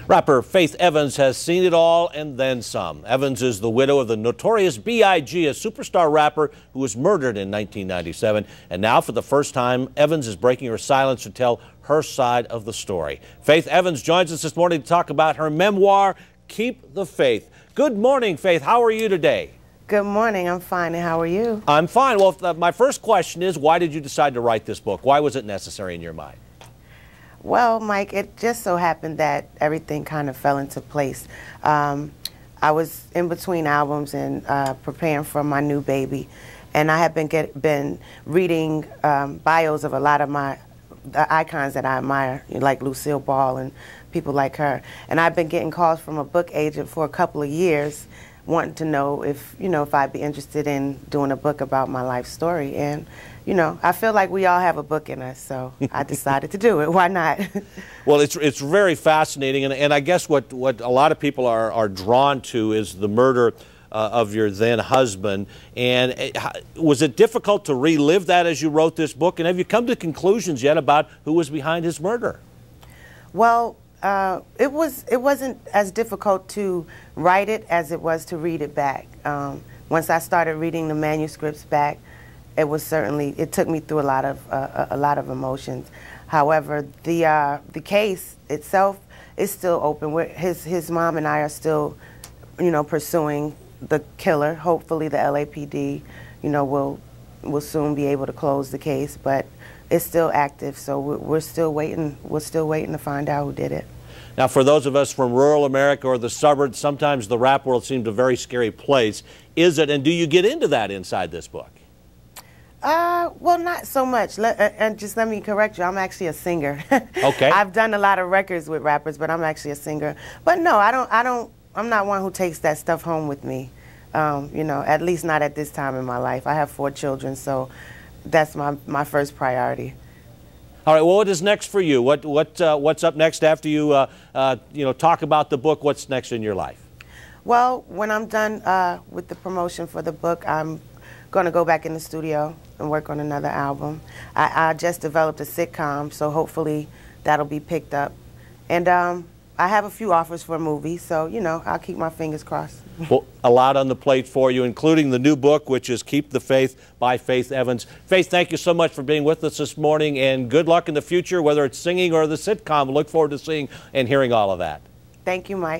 Rapper Faith Evans has seen it all and then some. Evans is the widow of the notorious B.I.G., a superstar rapper who was murdered in 1997. And now, for the first time, Evans is breaking her silence to tell her side of the story. Faith Evans joins us this morning to talk about her memoir, Keep the Faith. Good morning, Faith. How are you today? Good morning. I'm fine. And how are you? I'm fine. Well, my first question is, why did you decide to write this book? Why was it necessary in your mind? Well, Mike, it just so happened that everything kind of fell into place. I was in between albums and preparing for my new baby, and I have been reading bios of a lot of the icons that I admire, like Lucille Ball and people like her. And I've been getting calls from a book agent for a couple of years, wanting to know if I'd be interested in doing a book about my life story. And I feel like we all have a book in us, so I decided to do it. Why not? Well, it's very fascinating, and I guess what a lot of people are drawn to is the murder of your then husband. And was it difficult to relive that as you wrote this book? And have you come to conclusions yet about who was behind his murder? Well, it wasn't as difficult to write it as it was to read it back. Once I started reading the manuscripts back, it took me through a lot of emotions. However, the case itself is still open. His mom and I are still, pursuing the killer. Hopefully, the LAPD, will soon be able to close the case, but it's still active. So we're still waiting. We're still waiting to find out who did it. Now, for those of us from rural America or the suburbs, sometimes the rap world seems a very scary place. Is it? And do you get into that inside this book? Well, not so much. And just let me correct you. I'm actually a singer. Okay. I've done a lot of records with rappers, but I'm actually a singer. But no, I'm not one who takes that stuff home with me. At least not at this time in my life. I have 4 children, so that's my first priority. All right. Well, what is next for you? What's up next after you talk about the book? What's next in your life? Well, when I'm done with the promotion for the book, I'm going to go back in the studio and work on another album. I just developed a sitcom, so hopefully that'll be picked up. And I have a few offers for a movie, so, I'll keep my fingers crossed. Well, a lot on the plate for you, including the new book, which is Keep the Faith by Faith Evans. Faith, thank you so much for being with us this morning, and good luck in the future, whether it's singing or the sitcom. Look forward to seeing and hearing all of that. Thank you, Mike.